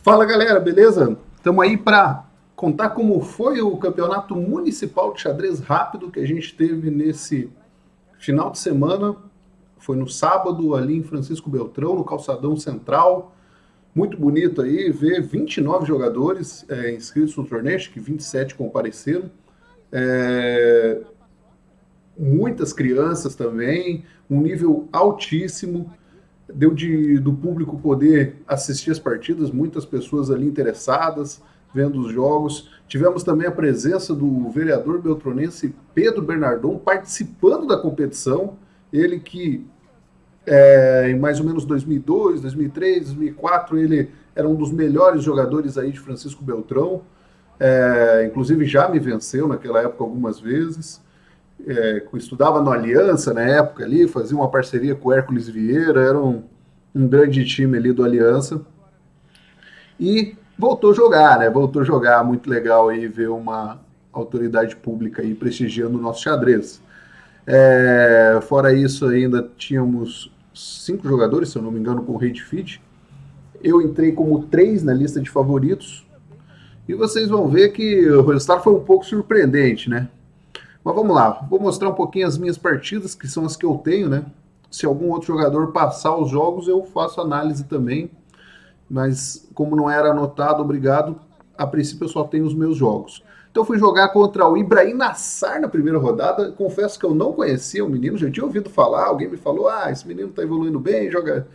Fala galera, beleza? Estamos aí para contar como foi o campeonato municipal de xadrez rápido que a gente teve nesse final de semana. Foi no sábado ali em Francisco Beltrão, no Calçadão Central. Muito bonito aí ver 29 jogadores inscritos no torneio, acho que 27 compareceram. É, Muitas crianças também, um nível altíssimo. Do público poder assistir as partidas, muitas pessoas ali interessadas, vendo os jogos. Tivemos também a presença do vereador beltronense Pedro Bernardon participando da competição, ele que em mais ou menos 2002, 2003, 2004, ele era um dos melhores jogadores aí de Francisco Beltrão, inclusive já me venceu naquela época algumas vezes. Estudava no Aliança na época ali, fazia uma parceria com o Hércules Vieira, era um grande time ali do Aliança. E voltou a jogar, né? Voltou a jogar, muito legal aí ver uma autoridade pública aí prestigiando o nosso xadrez. Fora isso, ainda tínhamos 5 jogadores, se eu não me engano, com o Rate Fit. Eu entrei como 3 na lista de favoritos. E vocês vão ver que o resultado foi um pouco surpreendente, né? Mas vamos lá, vou mostrar um pouquinho as minhas partidas, que são as que eu tenho, né? Se algum outro jogador passar os jogos, eu faço análise também. Mas como não era anotado, obrigado, a princípio eu só tenho os meus jogos. Então eu fui jogar contra o Ibrahim Nassar na primeira rodada. Confesso que eu não conhecia o menino, já tinha ouvido falar, alguém me falou, esse menino tá evoluindo bem, joga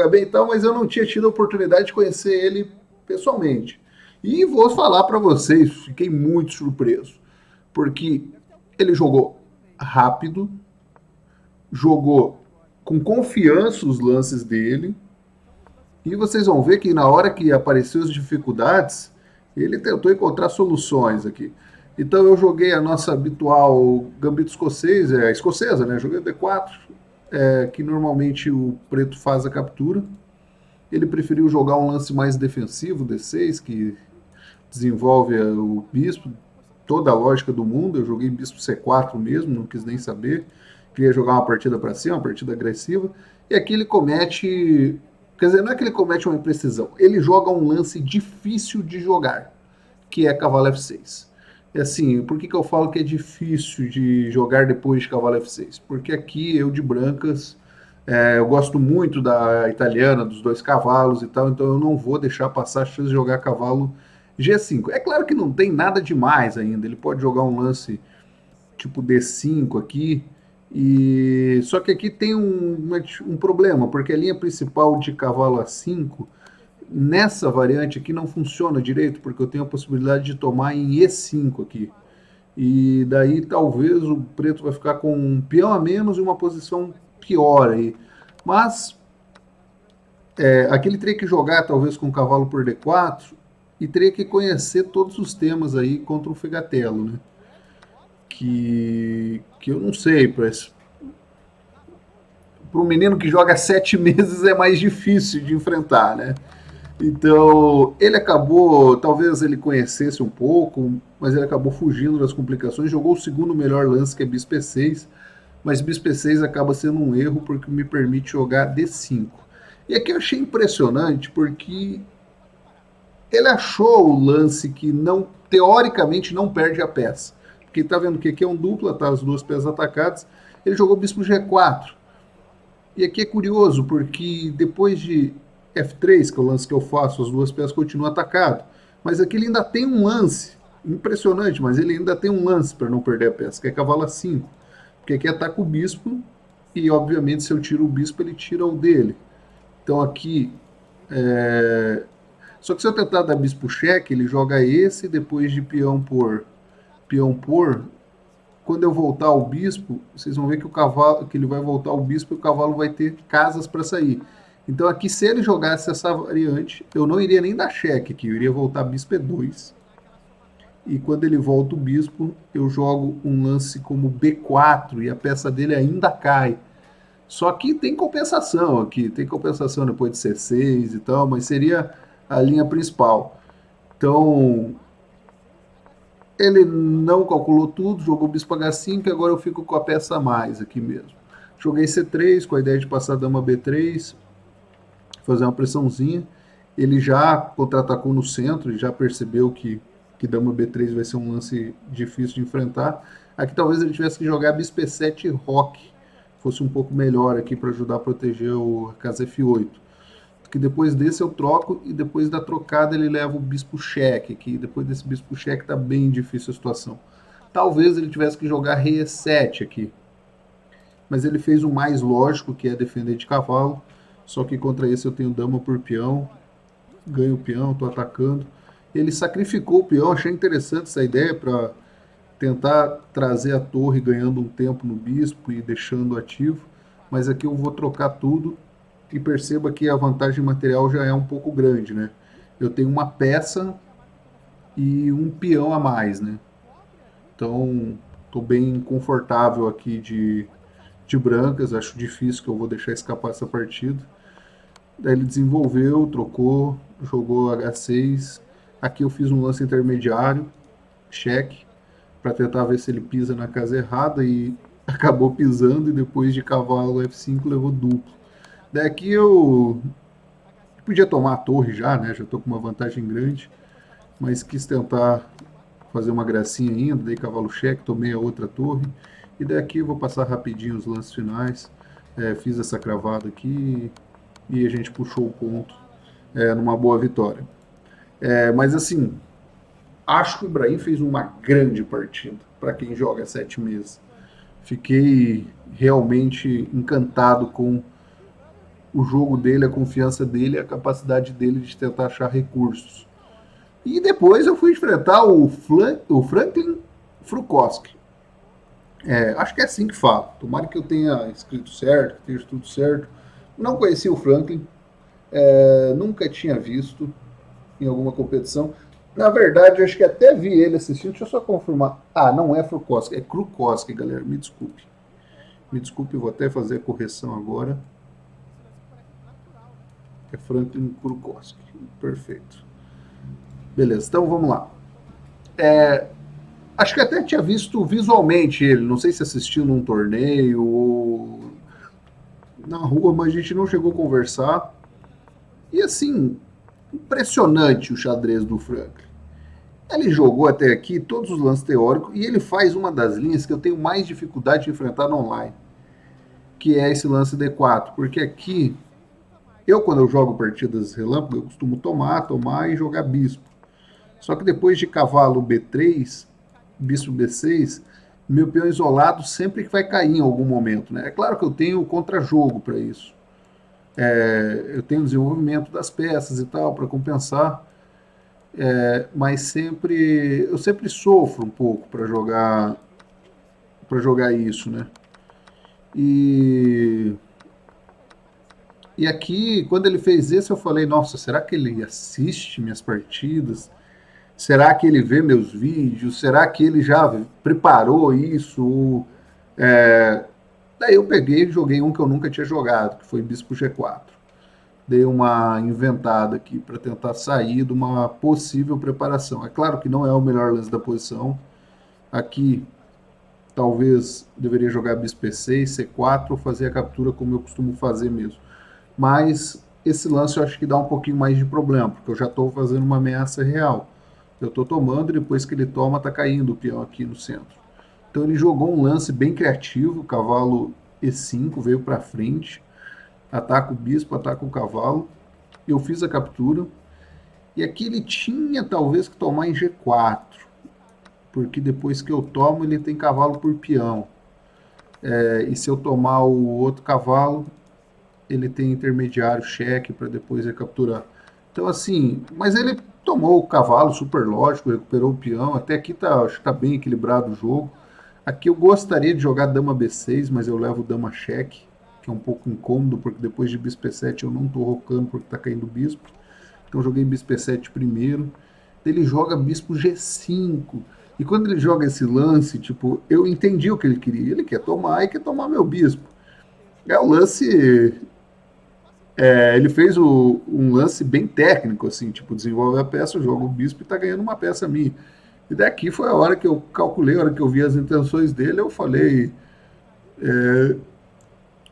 bem e tal, mas eu não tinha tido a oportunidade de conhecer ele pessoalmente. E vou falar para vocês, fiquei muito surpreso, porque ele jogou rápido, jogou com confiança os lances dele, e vocês vão ver que na hora que apareceu as dificuldades, ele tentou encontrar soluções aqui. Então eu joguei a nossa habitual gambito escocês, escocesa, né? Joguei D4, que normalmente o preto faz a captura. Ele preferiu jogar um lance mais defensivo, D6, que desenvolve o bispo, toda a lógica do mundo. Eu joguei bispo C4 mesmo, não quis nem saber. Queria jogar uma partida para cima, uma partida agressiva. E aqui ele comete. Quer dizer, não é que ele comete uma imprecisão, ele joga um lance difícil de jogar, que é cavalo F6. E assim, por que eu falo que é difícil de jogar depois de cavalo F6? Porque aqui eu de brancas, eu gosto muito da italiana, dos 2 cavalos e tal, então eu não vou deixar passar a chance de jogar cavalo G5. É claro que não tem nada demais ainda, ele pode jogar um lance tipo D5 aqui, e só que aqui tem um problema, porque a linha principal de cavalo A5, nessa variante aqui não funciona direito, porque eu tenho a possibilidade de tomar em E5 aqui. E daí talvez o preto vai ficar com um peão a menos e uma posição pior aí. Mas aqui ele teria que jogar talvez com o cavalo por D4 e teria que conhecer todos os temas aí contra o Fegatelo, né? Que eu não sei, para um menino que joga 7 meses é mais difícil de enfrentar, né? Então, ele acabou, talvez ele conhecesse um pouco, mas ele acabou fugindo das complicações, jogou o segundo melhor lance, que é Bispo E6, mas Bispo E6 acaba sendo um erro porque me permite jogar D5. E aqui eu achei impressionante porque ele achou o lance que não, teoricamente não perde a peça. Porque tá vendo que aqui é um dupla, tá as 2 peças atacadas, ele jogou Bispo G4. E aqui é curioso, porque depois de F3, que é o lance que eu faço, as 2 peças continuam atacadas. Mas aqui ele ainda tem um lance, impressionante, mas ele ainda tem um lance para não perder a peça, que é cavalo A5. Porque aqui ataca o bispo, e obviamente se eu tiro o bispo, ele tira o dele. Então aqui. Só que se eu tentar dar bispo cheque, ele joga esse, depois de peão por, quando eu voltar ao bispo, vocês vão ver que o cavalo, que ele vai voltar ao bispo e o cavalo vai ter casas para sair. Então aqui, se ele jogasse essa variante, eu não iria nem dar cheque aqui, eu iria voltar bispo E2. E quando ele volta o bispo, eu jogo um lance como B4 e a peça dele ainda cai. Só que tem compensação aqui, tem compensação depois de C6 e tal, mas seria a linha principal. Então, ele não calculou tudo, jogou bispo H5 e agora eu fico com a peça a mais aqui mesmo. Joguei C3 com a ideia de passar dama B3, fazer uma pressãozinha. Ele já contra-atacou no centro e já percebeu que dama B3 vai ser um lance difícil de enfrentar. Aqui talvez ele tivesse que jogar bispo E7 e roque, fosse um pouco melhor aqui para ajudar a proteger o casa F8. Que depois desse eu troco e depois da trocada ele leva o bispo cheque, que depois desse bispo cheque tá bem difícil a situação. Talvez ele tivesse que jogar rei E7 aqui, mas ele fez o mais lógico, que é defender de cavalo, só que contra esse eu tenho dama por peão, ganho o peão, tô atacando. Ele sacrificou o peão, achei interessante essa ideia para tentar trazer a torre ganhando um tempo no bispo e deixando ativo, mas aqui eu vou trocar tudo e perceba que a vantagem material já é um pouco grande, né? Eu tenho uma peça e um peão a mais, né? Então, estou bem confortável aqui de brancas, acho difícil que eu vou deixar escapar essa partida. Daí ele desenvolveu, trocou, jogou H6. Aqui eu fiz um lance intermediário, cheque, para tentar ver se ele pisa na casa errada e acabou pisando e depois de cavalo F5 levou duplo. Daqui eu podia tomar a torre já, né? Já estou com uma vantagem grande, mas quis tentar fazer uma gracinha ainda, dei cavalo cheque, tomei a outra torre, e daqui eu vou passar rapidinho os lances finais. Fiz essa cravada aqui e a gente puxou o ponto numa boa vitória. Mas assim, acho que o Ibrahim fez uma grande partida para quem joga 7 meses. Fiquei realmente encantado com o jogo dele, a confiança dele, a capacidade dele de tentar achar recursos. E depois eu fui enfrentar o Franklin Frukowski. Acho que é assim que fala. Tomara que eu tenha escrito certo, que esteja tudo certo. Não conheci o Franklin, nunca tinha visto em alguma competição. Na verdade, eu acho que até vi ele assistindo. Deixa eu só confirmar. Ah, não é Frukowski, é Krukowski, galera. Me desculpe. Me desculpe, vou até fazer a correção agora. É Franklin Krukowski. Perfeito. Beleza, então vamos lá. Acho que até tinha visto visualmente ele. Não sei se assistiu num torneio ou na rua, mas a gente não chegou a conversar. E assim, impressionante o xadrez do Franklin. Ele jogou até aqui todos os lances teóricos e ele faz uma das linhas que eu tenho mais dificuldade de enfrentar no online, que é esse lance D4, porque aqui, quando eu jogo partidas relâmpago, eu costumo tomar e jogar bispo. Só que depois de cavalo B3, bispo B6, meu peão isolado sempre que vai cair em algum momento, né? É claro que eu tenho contra-jogo para isso. Eu tenho desenvolvimento das peças e tal para compensar, mas eu sempre sofro um pouco para jogar isso, né? E aqui, quando ele fez isso, eu falei, nossa, será que ele assiste minhas partidas? Será que ele vê meus vídeos? Será que ele já preparou isso? Daí eu peguei e joguei um que eu nunca tinha jogado, que foi Bispo G4. Dei uma inventada aqui para tentar sair de uma possível preparação. É claro que não é o melhor lance da posição. Aqui, talvez deveria jogar Bispo E6, C4 ou fazer a captura como eu costumo fazer mesmo. Mas esse lance eu acho que dá um pouquinho mais de problema, porque eu já estou fazendo uma ameaça real. Eu estou tomando e depois que ele toma, está caindo o peão aqui no centro. Então ele jogou um lance bem criativo, cavalo E5, veio para frente, ataca o bispo, ataca o cavalo. Eu fiz a captura. E aqui ele tinha talvez que tomar em G4, porque depois que eu tomo ele tem cavalo por peão. E se eu tomar o outro cavalo, ele tem intermediário cheque para depois recapturar. Então assim, mas ele tomou o cavalo, super lógico, recuperou o peão. Até aqui acho que tá bem equilibrado o jogo. Aqui eu gostaria de jogar dama B6, mas eu levo dama cheque, que é um pouco incômodo, porque depois de bispo E7 eu não estou rocando porque está caindo o bispo. Então eu joguei bispo E7 primeiro. Ele joga bispo G5. E quando ele joga esse lance, tipo, eu entendi o que ele queria. Ele quer tomar e quer tomar meu bispo. O lance... ele fez um lance bem técnico, assim, tipo, desenvolve a peça, joga o bispo e tá ganhando uma peça minha. E daqui foi a hora que eu calculei, a hora que eu vi as intenções dele, eu falei,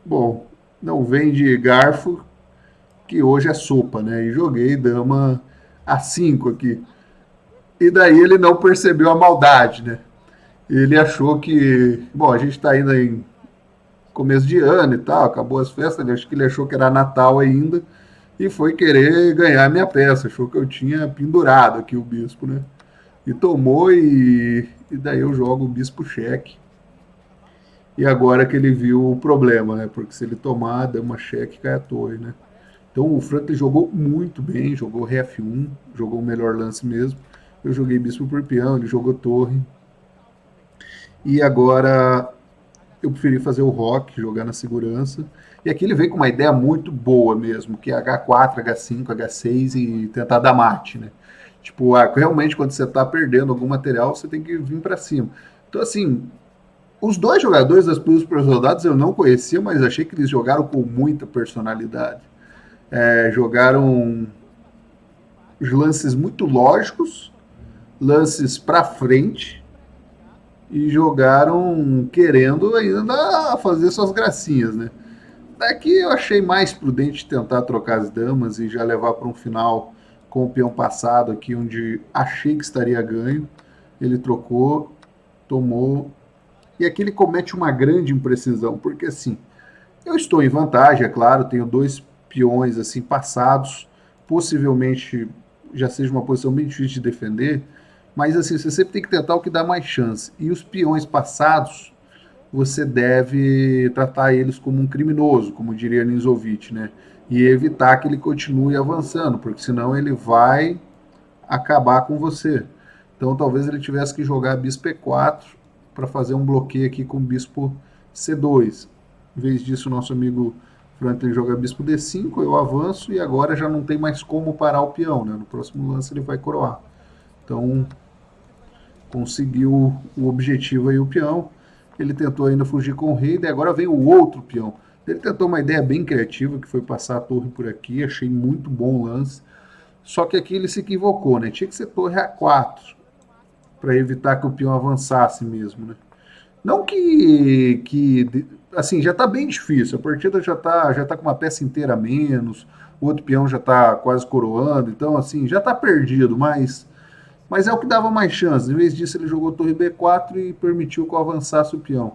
bom, não vem de garfo, que hoje é sopa, né? E joguei dama A5 aqui. E daí ele não percebeu a maldade, né? Ele achou que, bom, a gente está indo em começo de ano e tal, acabou as festas, acho que ele achou que era Natal ainda e foi querer ganhar a minha peça, achou que eu tinha pendurado aqui o bispo, né? E tomou e daí eu jogo o bispo cheque. E agora que ele viu o problema, né? Porque se ele tomar, dama cheque, cai a torre, né? Então o Franklin jogou muito bem, jogou ré F1, jogou o melhor lance mesmo. Eu joguei bispo por peão, ele jogou torre. E agora eu preferi fazer o rock, jogar na segurança. E aqui ele veio com uma ideia muito boa mesmo, que é H4, H5, H6 e tentar dar mate, né? Tipo, realmente quando você tá perdendo algum material, você tem que vir para cima. Então, assim, os dois jogadores das Plus Rodadas eu não conhecia, mas achei que eles jogaram com muita personalidade. Jogaram os lances muito lógicos, lances para frente, e jogaram querendo ainda fazer suas gracinhas, né? Daqui eu achei mais prudente tentar trocar as damas e já levar para um final com o peão passado aqui, onde achei que estaria ganho. Ele trocou, tomou. E aqui ele comete uma grande imprecisão, porque assim, eu estou em vantagem, é claro, tenho dois peões assim passados, possivelmente já seja uma posição bem difícil de defender, mas assim, você sempre tem que tentar o que dá mais chance. E os peões passados, você deve tratar eles como um criminoso, como diria Ninzovic, né? E evitar que ele continue avançando, porque senão ele vai acabar com você. Então talvez ele tivesse que jogar bispo E4 para fazer um bloqueio aqui com bispo C2. Em vez disso, nosso amigo Franklin joga bispo D5, eu avanço e agora já não tem mais como parar o peão, né? No próximo lance ele vai coroar. Então conseguiu o objetivo aí o peão. Ele tentou ainda fugir com o rei, daí agora vem o outro peão. Ele tentou uma ideia bem criativa, que foi passar a torre por aqui, achei muito bom o lance. Só que aqui ele se equivocou, né? Tinha que ser torre A4, para evitar que o peão avançasse mesmo, né? Não que assim, já está bem difícil, a partida já tá com uma peça inteira a menos, o outro peão já está quase coroando, então assim, já está perdido, mas é o que dava mais chance. Em vez disso, ele jogou torre B4 e permitiu que eu avançasse o peão.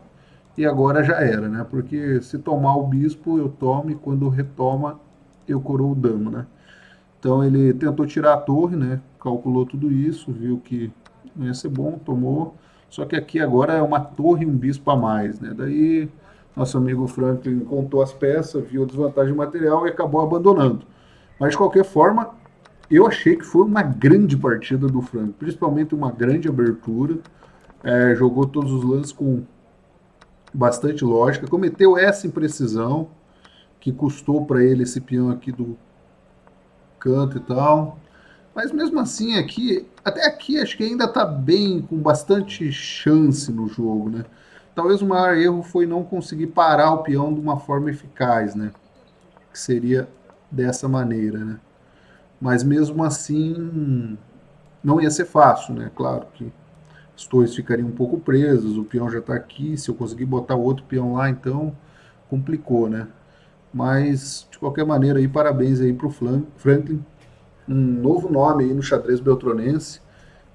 E agora já era, né? Porque se tomar o bispo, eu tomo, e quando retoma, eu coroo o dama, né? Então ele tentou tirar a torre, né? Calculou tudo isso, viu que não ia ser bom, tomou. Só que aqui agora é uma torre e um bispo a mais, né? Daí nosso amigo Franklin contou as peças, viu a desvantagem material e acabou abandonando. Mas de qualquer forma, eu achei que foi uma grande partida do Franklin, principalmente uma grande abertura. Jogou todos os lances com bastante lógica, cometeu essa imprecisão que custou para ele esse peão aqui do canto e tal. Mas mesmo assim, aqui, até aqui, acho que ainda está bem, com bastante chance no jogo, né? Talvez o maior erro foi não conseguir parar o peão de uma forma eficaz, né? Que seria dessa maneira, né? Mas mesmo assim, não ia ser fácil, né? Claro que os torres ficariam um pouco presos, o peão já está aqui, se eu conseguir botar o outro peão lá, então complicou, né? Mas, de qualquer maneira, aí, parabéns aí para o Franklin, um novo nome aí no xadrez beltronense.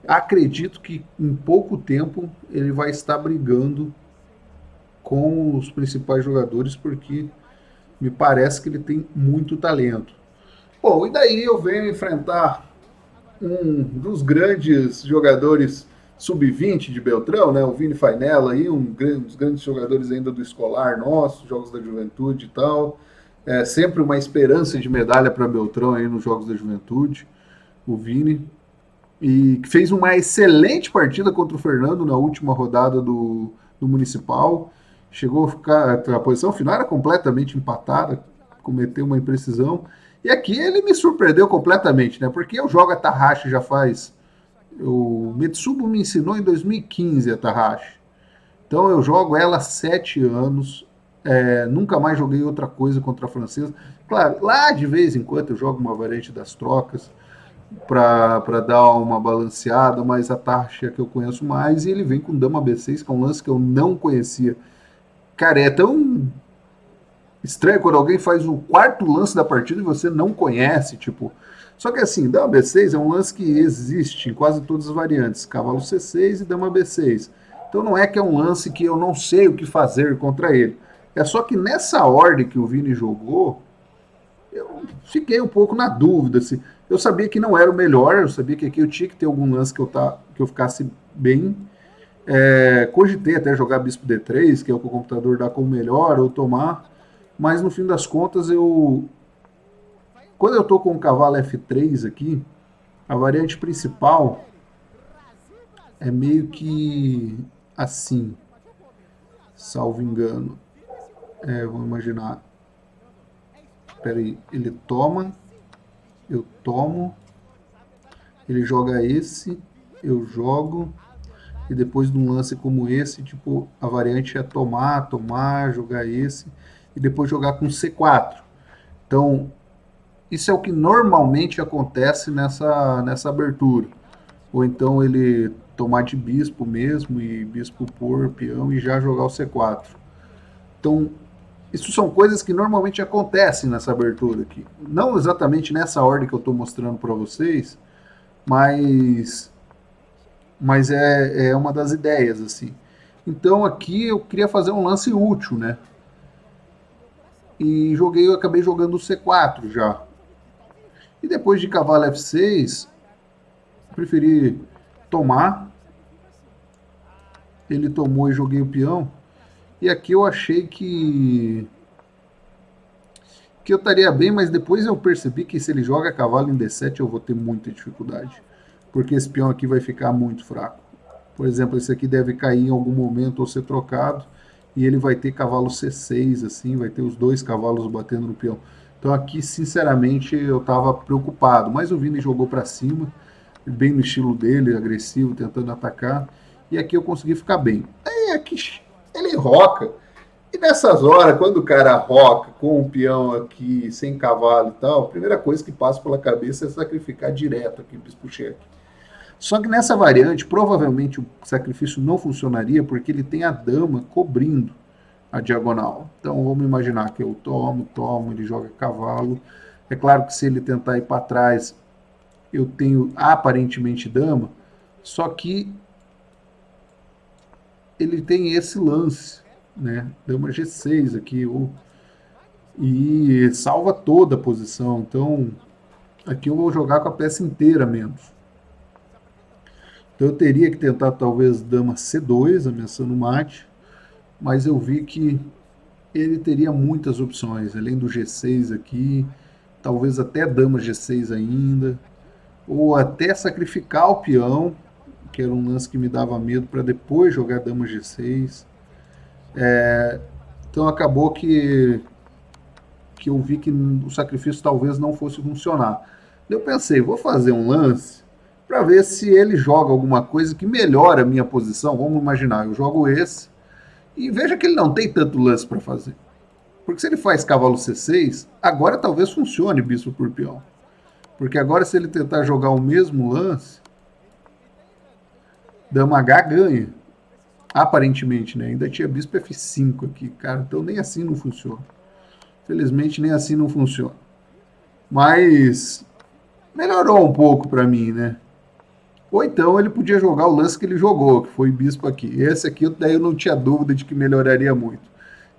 Acredito que em pouco tempo ele vai estar brigando com os principais jogadores, porque me parece que ele tem muito talento. Bom, e daí eu venho enfrentar um dos grandes jogadores sub-20 de Beltrão, né? O Vini Fainella aí, dos grandes jogadores ainda do escolar nosso, Jogos da Juventude e tal. É sempre uma esperança de medalha para Beltrão aí nos Jogos da Juventude, o Vini. E fez uma excelente partida contra o Fernando na última rodada do Municipal. Chegou a ficar. A posição final era completamente empatada, cometeu uma imprecisão. E aqui ele me surpreendeu completamente, né? Porque eu jogo a Tarrashi já faz. O Metsubo me ensinou em 2015 a Tarrashi. Então eu jogo ela há 7 anos. Nunca mais joguei outra coisa contra a francesa. Claro, lá de vez em quando eu jogo uma variante das trocas para dar uma balanceada, mas a taxa que eu conheço mais, e ele vem com Dama B6, que é um lance que eu não conhecia. Cara, é tão estranho quando alguém faz o quarto lance da partida e você não conhece, tipo. Só que assim, dama B6 é um lance que existe em quase todas as variantes, cavalo C6 e dama B6. Então não é que é um lance que eu não sei o que fazer contra ele. É só que nessa ordem que o Vini jogou, eu fiquei um pouco na dúvida. Assim. Eu sabia que não era o melhor, eu sabia que aqui eu tinha que ter algum lance que eu ficasse bem. Cogitei até jogar Bispo D3, que é o que o computador dá como melhor, ou tomar, mas no fim das contas quando eu estou com o cavalo F3 aqui, a variante principal é meio que assim, salvo engano. Vamos imaginar. Espera aí, ele toma, eu tomo, ele joga esse, eu jogo, e depois de um lance como esse, tipo, a variante é tomar, jogar esse, e depois jogar com C4. Então, isso é o que normalmente acontece nessa abertura. Ou então ele tomar de bispo mesmo, e bispo por peão, e já jogar o C4. Então, isso são coisas que normalmente acontecem nessa abertura aqui. Não exatamente nessa ordem que eu estou mostrando para vocês, mas é uma das ideias, assim. Então aqui eu queria fazer um lance útil, né? E eu acabei jogando o C4 já. E depois de cavalo F6, preferi tomar. Ele tomou e joguei o peão. E aqui eu achei que eu estaria bem, mas depois eu percebi que se ele joga cavalo em D7 eu vou ter muita dificuldade. Porque esse peão aqui vai ficar muito fraco. Por exemplo, esse aqui deve cair em algum momento ou ser trocado. E ele vai ter cavalo C6, assim, vai ter os dois cavalos batendo no peão. Então aqui, sinceramente, eu estava preocupado. Mas o Vini jogou para cima, bem no estilo dele, agressivo, tentando atacar. E aqui eu consegui ficar bem. Aí aqui ele roca. E nessas horas, quando o cara roca com um peão aqui, sem cavalo e tal, a primeira coisa que passa pela cabeça é sacrificar direto aqui, bispo cheque. Só que nessa variante, provavelmente o sacrifício não funcionaria porque ele tem a dama cobrindo a diagonal. Então vamos imaginar que eu tomo, ele joga cavalo. É claro que se ele tentar ir para trás, eu tenho aparentemente dama, só que ele tem esse lance, né? Dama G6 aqui, e salva toda a posição. Então aqui eu vou jogar com a peça inteira menos. Então eu teria que tentar talvez dama C2, ameaçando o mate, mas eu vi que ele teria muitas opções, além do G6 aqui, talvez até dama G6 ainda, ou até sacrificar o peão, que era um lance que me dava medo, para depois jogar dama G6. Então acabou que eu vi que o sacrifício talvez não fosse funcionar. Eu pensei, vou fazer um lance para ver se ele joga alguma coisa que melhora a minha posição. Vamos imaginar, eu jogo esse e veja que ele não tem tanto lance para fazer. Porque se ele faz cavalo C6, agora talvez funcione bispo por peão. Porque agora se ele tentar jogar o mesmo lance, dama H ganha. Aparentemente, né? Ainda tinha bispo F5 aqui, cara. Então nem assim não funciona. Felizmente nem assim não funciona. Mas melhorou um pouco para mim, né? Ou então ele podia jogar o lance que ele jogou, que foi bispo aqui. Esse aqui, daí eu não tinha dúvida de que melhoraria muito.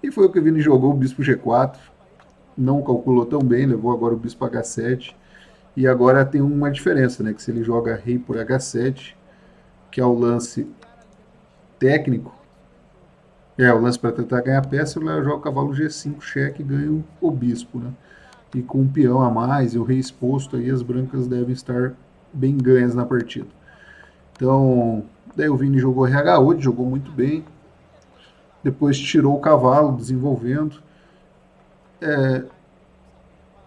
E foi o que o Vini jogou, o bispo G4. Não calculou tão bem, levou agora o bispo H7. E agora tem uma diferença, né? Que se ele joga rei por H7, que é o lance técnico, o lance para tentar ganhar a peça, ele joga o cavalo G5, cheque e ganha o bispo, né? E com um peão a mais e o rei exposto, aí as brancas devem estar bem ganhas na partida. Então, daí o Vini jogou RH8, jogou muito bem. Depois tirou o cavalo, desenvolvendo.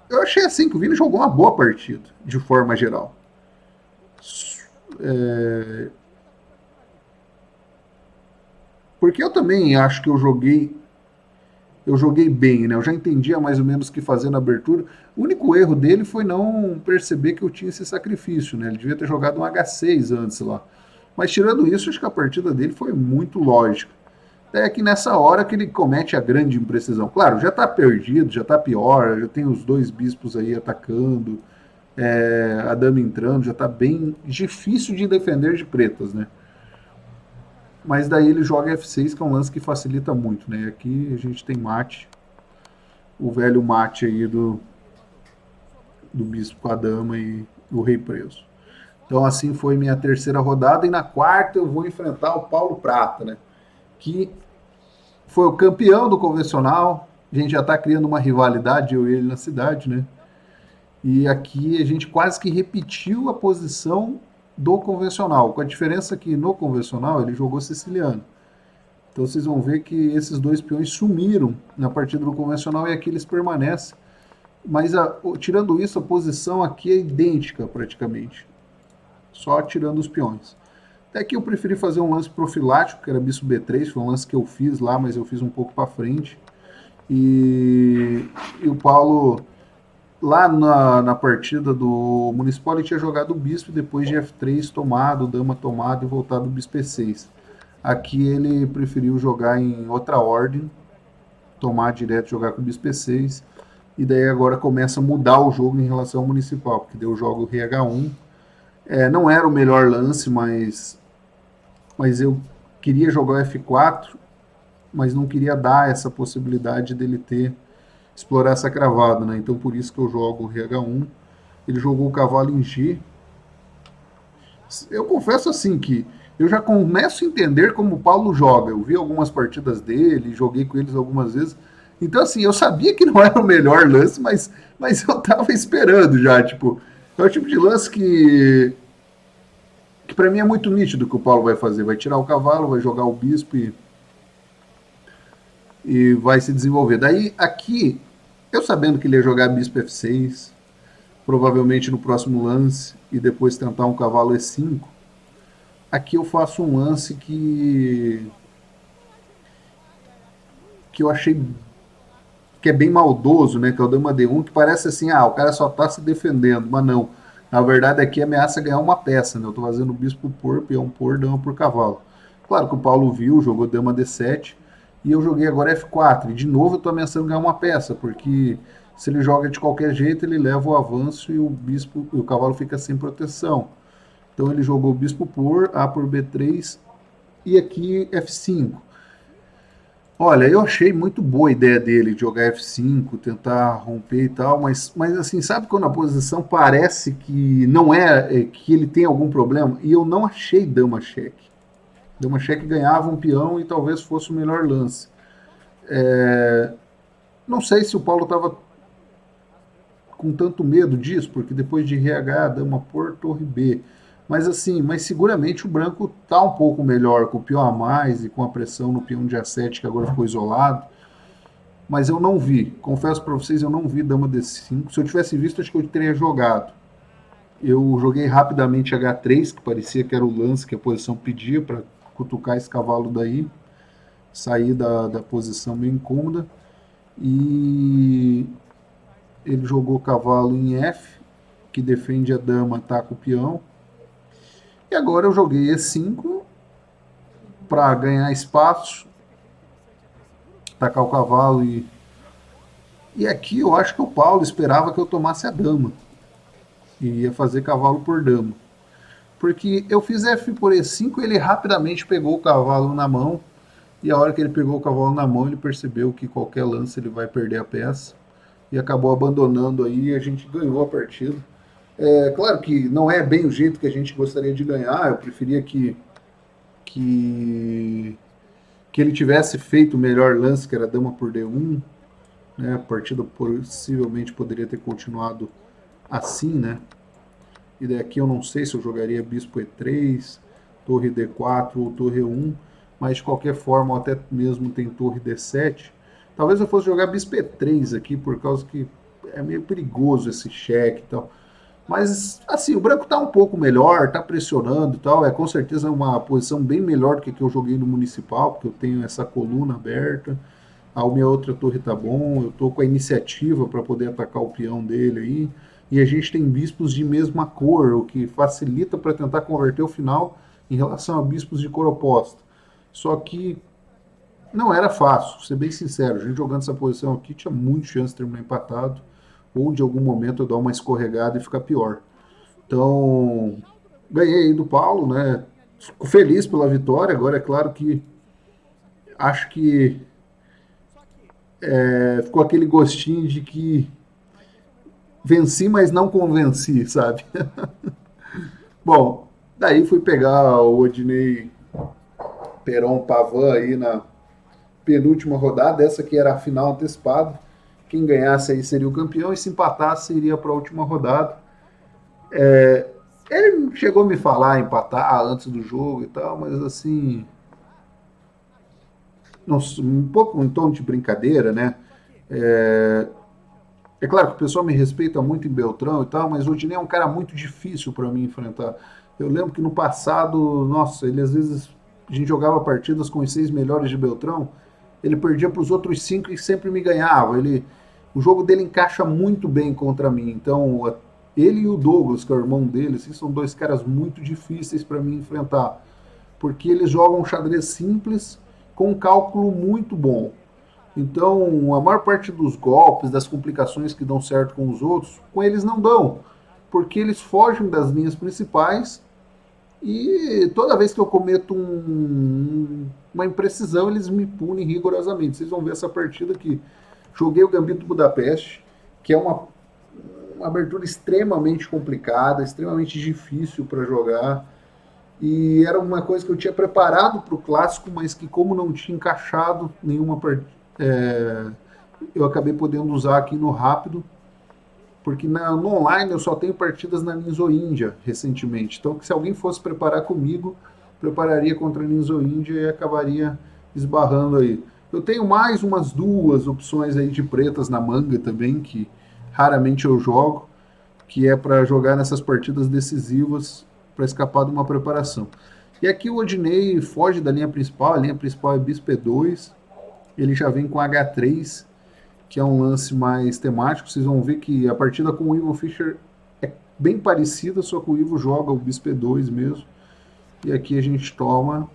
Eu achei assim que o Vini jogou uma boa partida, de forma geral. Porque eu também acho que eu joguei bem, né? Eu já entendia mais ou menos o que fazer na abertura. O único erro dele foi não perceber que eu tinha esse sacrifício, né? Ele devia ter jogado um H6 antes lá. Mas tirando isso, acho que a partida dele foi muito lógica. É que nessa hora que ele comete a grande imprecisão. Claro, já está perdido, já está pior, já tem os dois bispos aí atacando, a dama entrando, já está bem difícil de defender de pretas, né? Mas daí ele joga F6, que é um lance que facilita muito, né? Aqui a gente tem mate, o velho mate aí do bispo com a dama e o rei preso. Então assim foi minha terceira rodada, e na quarta eu vou enfrentar o Paulo Prata, né? Que foi o campeão do convencional. A gente já está criando uma rivalidade, eu e ele, na cidade, né? E aqui a gente quase que repetiu a posição do convencional, com a diferença que no convencional ele jogou siciliano. Então vocês vão ver que esses dois peões sumiram na partida do convencional e aqui eles permanecem. Mas tirando isso, a posição aqui é idêntica praticamente, só tirando os peões. Até que eu preferi fazer um lance profilático, que era bispo B3, foi um lance que eu fiz lá, mas eu fiz um pouco para frente. E o Paulo, lá na partida do Municipal, ele tinha jogado o bispo, depois de F3 tomado, dama tomado e voltado o bispo E6. Aqui ele preferiu jogar em outra ordem, tomar direto, jogar com o bispo E6. E daí agora começa a mudar o jogo em relação ao Municipal, porque deu o jogo rei H1. Não era o melhor lance, mas eu queria jogar o F4, mas não queria dar essa possibilidade dele explorar essa cravada, né? Então por isso que eu jogo o rei H1. Ele jogou o cavalo em G. Eu confesso assim que eu já começo a entender como o Paulo joga. Eu vi algumas partidas dele, joguei com eles algumas vezes. Então assim, eu sabia que não era o melhor lance, mas eu tava esperando já, tipo, é o tipo de lance que para mim é muito nítido que o Paulo vai fazer. Vai tirar o cavalo, vai jogar o bispo e vai se desenvolver. Daí, aqui, eu sabendo que ele ia jogar bispo F6, provavelmente no próximo lance, e depois tentar um cavalo E5, aqui eu faço um lance que eu achei que é bem maldoso, né? Que é o dama D1, que parece assim, o cara só tá se defendendo, mas não. Na verdade, aqui ameaça ganhar uma peça, né? Eu tô fazendo bispo por, peão por, dama por cavalo. Claro que o Paulo viu, jogou dama D7, e eu joguei agora F4. E de novo eu tô ameaçando ganhar uma peça, porque se ele joga de qualquer jeito, ele leva o avanço e o cavalo fica sem proteção. Então ele jogou bispo por, A por B3 e aqui F5. Olha, eu achei muito boa a ideia dele de jogar F5, tentar romper e tal, mas assim, sabe quando a posição parece que não que ele tem algum problema? E eu não achei dama cheque. Dama cheque ganhava um peão e talvez fosse o melhor lance. Não sei se o Paulo estava com tanto medo disso, porque depois de RH, dama por, torre B. Mas assim, mas seguramente o branco está um pouco melhor, com o peão a mais e com a pressão no peão de A7, que agora ficou isolado. Mas eu não vi, confesso para vocês, eu não vi dama D5. Se eu tivesse visto, acho que eu teria jogado. Eu joguei rapidamente H3, que parecia que era o lance que a posição pedia para cutucar esse cavalo daí, sair da posição meio incômoda. E ele jogou o cavalo em F, que defende a dama, ataca o peão. E agora eu joguei E5 para ganhar espaço, atacar o cavalo e aqui eu acho que o Paulo esperava que eu tomasse a dama e ia fazer cavalo por dama. Porque eu fiz F por E5 e ele rapidamente pegou o cavalo na mão. E a hora que ele pegou o cavalo na mão, ele percebeu que qualquer lance ele vai perder a peça. E acabou abandonando aí e a gente ganhou a partida. Claro que não é bem o jeito que a gente gostaria de ganhar. Eu preferia que ele tivesse feito o melhor lance, que era dama por D1. Né? A partida possivelmente poderia ter continuado assim, né? E daqui eu não sei se eu jogaria bispo E3, torre D4 ou torre E1, mas de qualquer forma, até mesmo tem torre D7. Talvez eu fosse jogar bispo E3 aqui, por causa que é meio perigoso esse cheque e tal. Mas, assim, o branco tá um pouco melhor, tá pressionando e tal. Com certeza uma posição bem melhor do que eu joguei no Municipal, porque eu tenho essa coluna aberta. A minha outra torre tá bom, eu tô com a iniciativa para poder atacar o peão dele aí. E a gente tem bispos de mesma cor, o que facilita para tentar converter o final em relação a bispos de cor oposta. Só que Não era fácil, vou ser bem sincero. A gente jogando essa posição aqui tinha muita chance de terminar empatado, ou de algum momento eu dar uma escorregada e ficar pior. Então, ganhei aí do Paulo, né? Fico feliz pela vitória. Agora, é claro que acho que ficou aquele gostinho de que venci, mas não convenci, sabe? Bom, daí fui pegar o Odinei Peron Pavan aí na penúltima rodada, essa que era a final antecipada. Quem ganhasse aí seria o campeão e se empatasse iria para a última rodada. Ele chegou a me falar empatar antes do jogo e tal, mas assim, um pouco um tom de brincadeira, né? É, é claro que o pessoal me respeita muito em Beltrão e tal, mas o Odinei é um cara muito difícil para mim enfrentar. Eu lembro que no passado, nossa, ele às vezes a gente jogava partidas com os 6 melhores de Beltrão, ele perdia para os outros 5 e sempre me ganhava. O jogo dele encaixa muito bem contra mim. Então, ele e o Douglas, que é o irmão dele, assim, são dois caras muito difíceis para mim enfrentar, porque eles jogam um xadrez simples com um cálculo muito bom. Então, a maior parte dos golpes, das complicações que dão certo com os outros, com eles não dão, porque eles fogem das linhas principais e toda vez que eu cometo uma imprecisão, eles me punem rigorosamente. Vocês vão ver essa partida aqui. Joguei o Gambito Budapeste, que é uma abertura extremamente complicada, extremamente difícil para jogar. E era uma coisa que eu tinha preparado para o clássico, mas que como não tinha encaixado nenhuma partida, eu acabei podendo usar aqui no rápido, porque no online eu só tenho partidas na Ninja Índia recentemente. Então, se alguém fosse preparar comigo, prepararia contra a Ninja Índia e acabaria esbarrando aí. Eu tenho mais umas duas opções aí de pretas na manga também, que raramente eu jogo, que é para jogar nessas partidas decisivas para escapar de uma preparação. E aqui o Odinei foge da linha principal, a linha principal é bispo E2, ele já vem com H3, que é um lance mais temático. Vocês vão ver que a partida com o Ivo Fischer é bem parecida, só que o Ivo joga o bispo E2 mesmo. E aqui a gente toma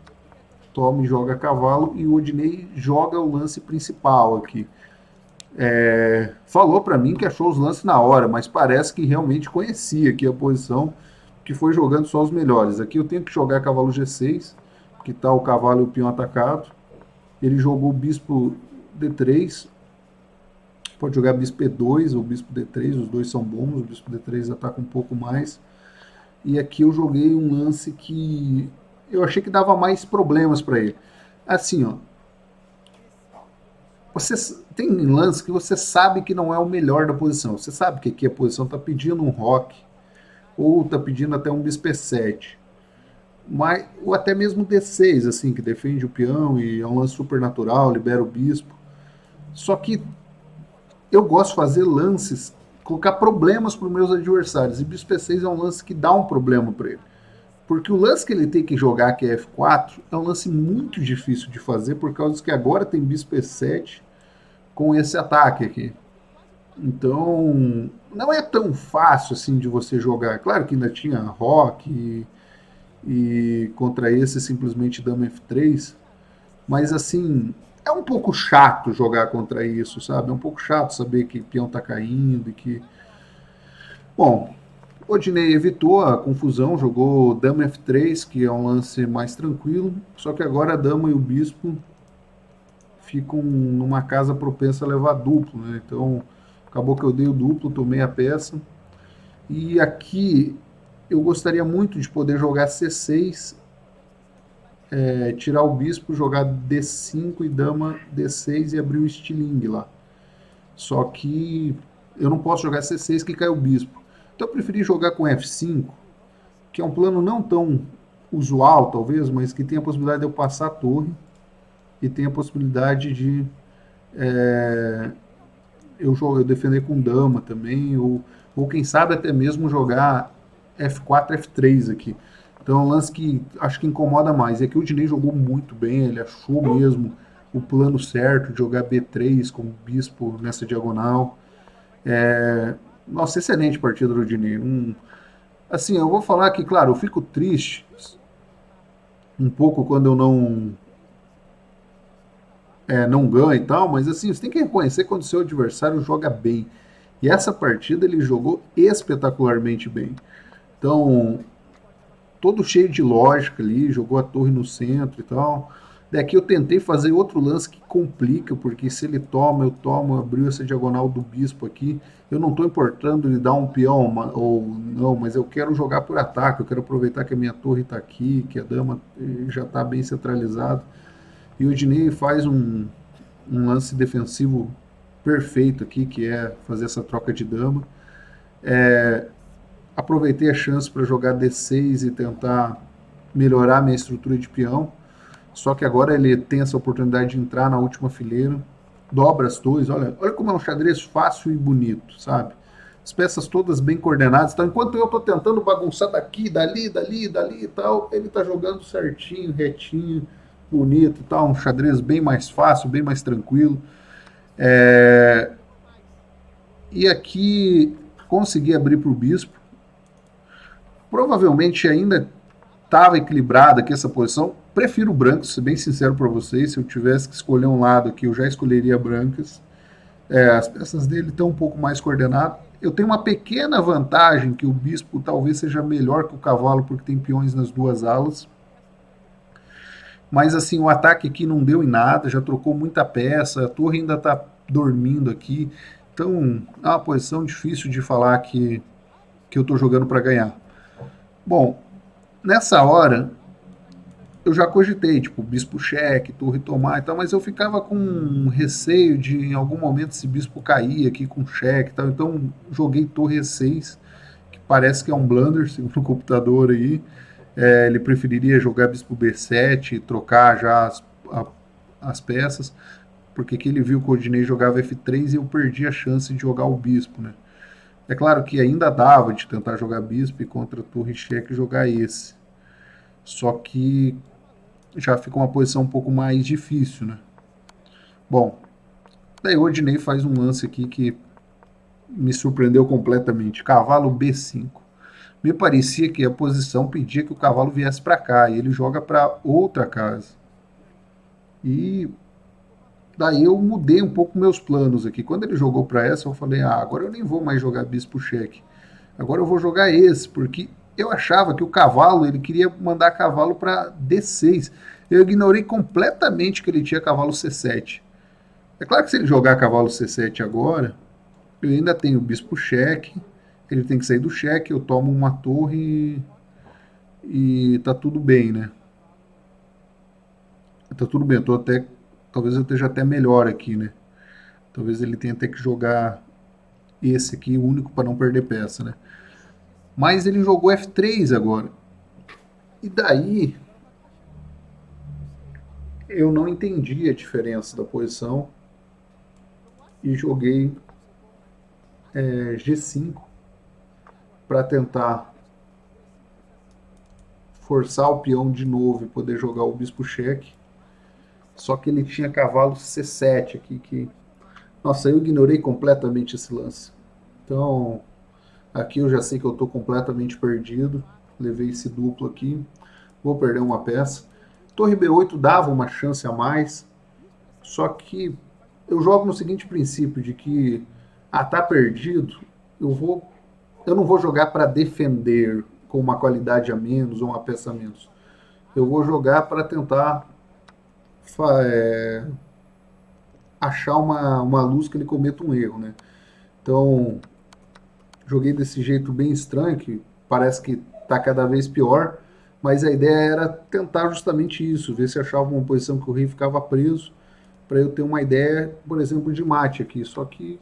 e joga cavalo, e o Odinei joga o lance principal aqui. Falou para mim que achou os lances na hora, mas parece que realmente conhecia aqui a posição, que foi jogando só os melhores. Aqui eu tenho que jogar cavalo G6, que está o cavalo e o peão atacado. Ele jogou o bispo D3, pode jogar bispo E2 ou bispo D3, os dois são bons, o bispo D3 ataca um pouco mais. E aqui eu joguei um lance que eu achei que dava mais problemas para ele. Assim, ó, você tem lance que você sabe que não é o melhor da posição. Você sabe que aqui a posição está pedindo um rock, ou está pedindo até um bispo E7. Mas, ou até mesmo D6, assim, que defende o peão e é um lance super natural, libera o bispo. Só que eu gosto de fazer lances, colocar problemas para os meus adversários. E bispo E6 é um lance que dá um problema para ele. Porque o lance que ele tem que jogar, que é F4, é um lance muito difícil de fazer, por causa que agora tem bispo E7 com esse ataque aqui. Então, não é tão fácil assim de você jogar. Claro que ainda tinha rock e contra esse simplesmente dama F3, mas assim, é um pouco chato jogar contra isso, sabe? É um pouco chato saber que peão tá caindo e que... Bom, Odinei evitou a confusão, jogou dama F3, que é um lance mais tranquilo, só que agora a dama e o bispo ficam numa casa propensa a levar duplo, né? Então, acabou que eu dei o duplo, tomei a peça. E aqui eu gostaria muito de poder jogar C6, tirar o bispo, jogar D5 e dama D6 e abrir o estilingue lá. Só que eu não posso jogar C6 que cai o bispo. Então eu preferi jogar com F5, que é um plano não tão usual, talvez, mas que tem a possibilidade de eu passar a torre e tem a possibilidade de eu defender com dama também, ou quem sabe até mesmo jogar F4, F3 aqui. Então é um lance que acho que incomoda mais. E aqui o Dinei jogou muito bem, ele achou mesmo o plano certo de jogar B3 com o bispo nessa diagonal. Nossa, excelente partida do Dinei. Assim, eu vou falar que, claro, eu fico triste um pouco quando eu não ganha e tal, mas assim, você tem que reconhecer quando o seu adversário joga bem. E essa partida ele jogou espetacularmente bem. Então, todo cheio de lógica ali, jogou a torre no centro e tal. Daqui eu tentei fazer outro lance que complica, porque se ele toma, eu tomo, abriu essa diagonal do bispo aqui. Eu não estou importando ele dar um peão ou não, mas eu quero jogar por ataque, eu quero aproveitar que a minha torre está aqui, que a dama já está bem centralizada. E o Dinei faz um lance defensivo perfeito aqui, que é fazer essa troca de dama. Aproveitei a chance para jogar D6 e tentar melhorar minha estrutura de peão. Só que agora ele tem essa oportunidade de entrar na última fileira, dobra as torres. Olha como é um xadrez fácil e bonito, sabe? As peças todas bem coordenadas. Então, enquanto eu estou tentando bagunçar daqui, dali e tal, ele está jogando certinho, retinho, bonito e tal. Um xadrez bem mais fácil, bem mais tranquilo. E aqui consegui abrir para o bispo. Provavelmente ainda estava equilibrada aqui essa posição. Prefiro brancos, ser bem sincero para vocês. Se eu tivesse que escolher um lado aqui, eu já escolheria brancas. As peças dele estão um pouco mais coordenadas. Eu tenho uma pequena vantagem que o bispo talvez seja melhor que o cavalo, porque tem peões nas duas alas. Mas assim, o ataque aqui não deu em nada, já trocou muita peça, a torre ainda está dormindo aqui. Então, é uma posição difícil de falar que eu estou jogando para ganhar. Bom, nessa hora, eu já cogitei, tipo, bispo cheque, torre tomar e tal, mas eu ficava com receio de, em algum momento, esse bispo cair aqui com cheque e tal. Então, joguei torre E6, que parece que é um blunder, segundo o computador aí. Ele preferiria jogar bispo B7 e trocar já as peças, porque que ele viu que o Odinei jogava F3 e eu perdi a chance de jogar o bispo, né? É claro que ainda dava de tentar jogar bispo e contra torre cheque jogar esse. Só que já fica uma posição um pouco mais difícil, né? Bom, daí o Odinei faz um lance aqui que me surpreendeu completamente. Cavalo B5. Me parecia que a posição pedia que o cavalo viesse para cá e ele joga para outra casa. E daí eu mudei um pouco meus planos aqui. Quando ele jogou para essa, eu falei: agora eu nem vou mais jogar bispo cheque. Agora eu vou jogar esse, porque eu achava que o cavalo, ele queria mandar cavalo para D6. Eu ignorei completamente que ele tinha cavalo C7. É claro que se ele jogar cavalo C7 agora, eu ainda tenho bispo cheque, ele tem que sair do cheque, eu tomo uma torre e tá tudo bem, né? Tá tudo bem, eu tô até, talvez eu esteja até melhor aqui, né? Talvez ele tenha até que jogar esse aqui, único para não perder peça, né? Mas ele jogou F3 agora. E daí eu não entendi a diferença da posição e joguei G5 para tentar forçar o peão de novo e poder jogar o bispo cheque. Só que ele tinha cavalo C7 aqui que... Nossa, eu ignorei completamente esse lance. Então, aqui eu já sei que eu estou completamente perdido. Levei esse duplo aqui. Vou perder uma peça. Torre B8 dava uma chance a mais. Só que eu jogo no seguinte princípio, de que tá perdido, eu não vou jogar para defender com uma qualidade a menos ou uma peça a menos. Eu vou jogar para tentar achar uma luz que ele cometa um erro, né? Então, joguei desse jeito bem estranho, que parece que está cada vez pior, mas a ideia era tentar justamente isso, ver se achava uma posição que o rei ficava preso, para eu ter uma ideia, por exemplo, de mate aqui. Só que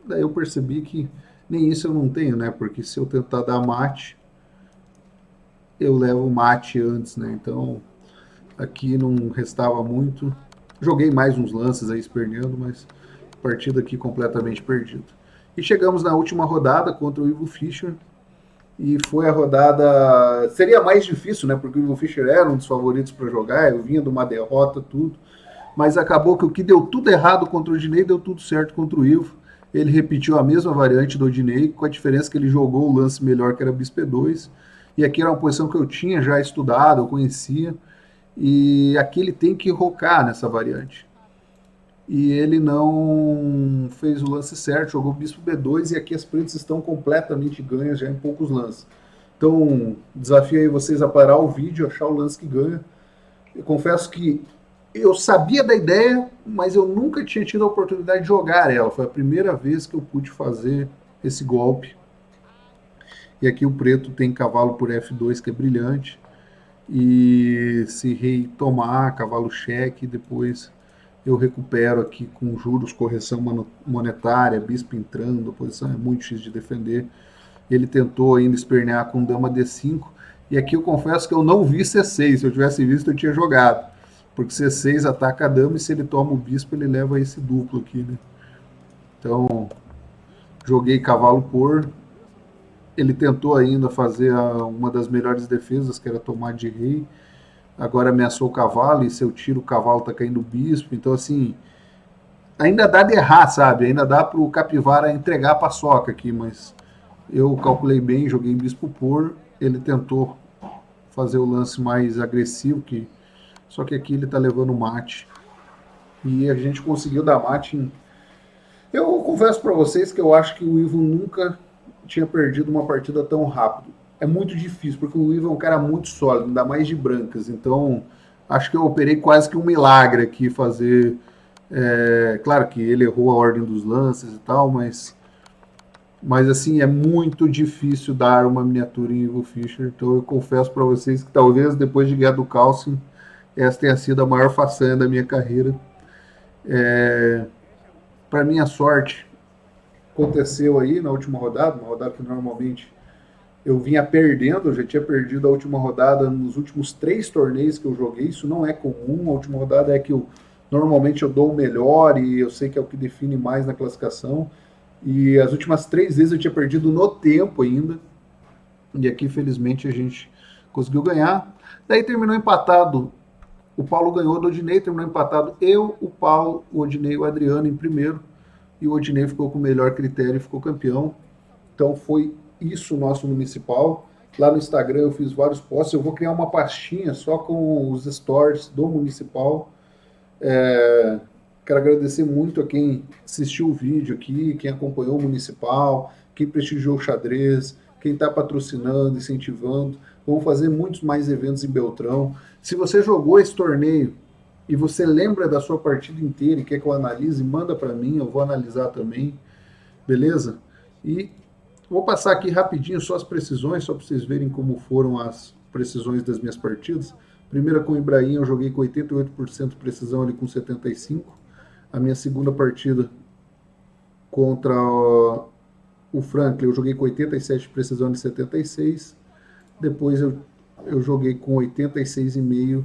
daí eu percebi que nem isso eu não tenho, né? Porque se eu tentar dar mate, eu levo mate antes, né? Então aqui não restava muito. Joguei mais uns lances aí esperneando, mas partida aqui completamente perdida. E chegamos na última rodada contra o Ivo Fischer. E foi a rodada... Seria mais difícil, né? Porque o Ivo Fischer era um dos favoritos para jogar. Eu vinha de uma derrota, tudo. Mas acabou que o que deu tudo errado contra o Odinei deu tudo certo contra o Ivo. Ele repetiu a mesma variante do Odinei, com a diferença que ele jogou o lance melhor, que era bispo E2. E aqui era uma posição que eu tinha já estudado, eu conhecia. E aqui ele tem que rocar nessa variante. e ele não fez o lance certo, jogou bispo B2 e aqui as pretas estão completamente ganhas já em poucos lances. Então, desafio aí vocês a parar o vídeo, achar o lance que ganha. Eu confesso que eu sabia da ideia, mas eu nunca tinha tido a oportunidade de jogar ela. Foi a primeira vez que eu pude fazer esse golpe. E aqui o preto tem cavalo por F2, que é brilhante. E se rei tomar, cavalo cheque, depois eu recupero aqui com juros, correção monetária, bispo entrando, a posição é muito difícil de defender. Ele tentou ainda espernear com dama D5, e aqui eu confesso que eu não vi C6, se eu tivesse visto eu tinha jogado, porque C6 ataca a dama e se ele toma o bispo ele leva esse duplo aqui, né? Então, joguei cavalo por, ele tentou ainda fazer uma das melhores defesas, que era tomar de rei, agora ameaçou o cavalo, e se eu tiro o cavalo tá caindo o bispo, então assim, ainda dá de errar, sabe? Ainda dá pro capivara entregar a paçoca aqui, mas eu calculei bem, joguei em bispo por, ele tentou fazer o lance mais agressivo, só que aqui ele tá levando mate, e a gente conseguiu dar mate em... Eu confesso para vocês que eu acho que o Ivo nunca tinha perdido uma partida tão rápido. É muito difícil, porque o Ivo é um cara muito sólido, ainda mais de brancas. Então, acho que eu operei quase que um milagre aqui fazer... claro que ele errou a ordem dos lances e tal, mas assim, é muito difícil dar uma miniatura em Ivo Fischer. Então eu confesso para vocês que talvez depois de Guerra do Calcium, essa tenha sido a maior façanha da minha carreira. Para minha sorte, aconteceu aí na última rodada, uma rodada que normalmente eu vinha perdendo, eu já tinha perdido a última rodada nos últimos 3 torneios que eu joguei, isso não é comum, a última rodada é que normalmente eu dou o melhor e eu sei que é o que define mais na classificação, e as últimas 3 vezes eu tinha perdido no tempo ainda, e aqui felizmente a gente conseguiu ganhar, daí terminou empatado, o Paulo ganhou do Odinei, terminou empatado eu, o Paulo, o Odinei e o Adriano em primeiro, e o Odinei ficou com o melhor critério e ficou campeão. Então foi isso o nosso municipal. Lá no Instagram eu fiz vários posts, eu vou criar uma pastinha só com os stories do municipal. Quero agradecer muito a quem assistiu o vídeo aqui, quem acompanhou o municipal, quem prestigiou o xadrez, quem está patrocinando, incentivando. Vamos fazer muitos mais eventos em Beltrão. Se você jogou esse torneio e você lembra da sua partida inteira e quer que eu analise, manda para mim, eu vou analisar também, beleza? E vou passar aqui rapidinho só as precisões, só para vocês verem como foram as precisões das minhas partidas. Primeira com o Ibrahim, eu joguei com 88% de precisão, ali com 75%. A minha segunda partida contra o Franklin, eu joguei com 87% de precisão, de 76%. Depois eu joguei com 86,5%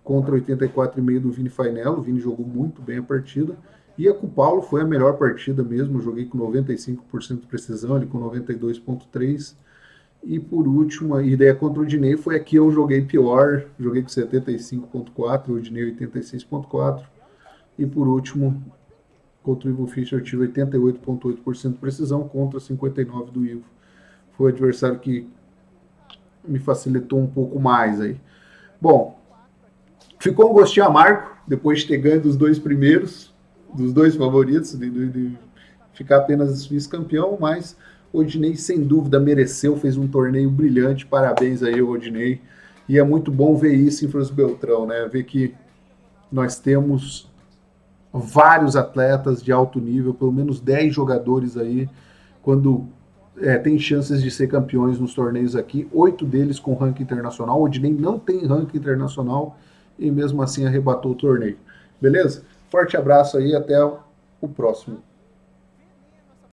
contra 84,5% do Vini Fainello. O Vini jogou muito bem a partida. E a com o Paulo foi a melhor partida mesmo. Eu joguei com 95% de precisão, ele com 92,3%. E por último, a ideia contra o Dinei foi aqui eu joguei pior. Joguei com 75,4%, o Dinei 86,4%. E por último, contra o Ivo Fischer eu tive 88,8% de precisão contra 59% do Ivo. Foi o adversário que me facilitou um pouco mais aí. Bom, ficou um gostinho amargo, depois de ter ganho dos 2 primeiros, dos 2 favoritos, de ficar apenas vice-campeão, mas o Odinei, sem dúvida, mereceu, fez um torneio brilhante, parabéns aí ao Odinei, e é muito bom ver isso em Francisco Beltrão, né? Ver que nós temos vários atletas de alto nível, pelo menos 10 jogadores aí, quando tem chances de ser campeões nos torneios aqui, 8 deles com ranking internacional. O Odinei não tem ranking internacional e mesmo assim arrebatou o torneio. Beleza? Forte abraço aí, até o próximo.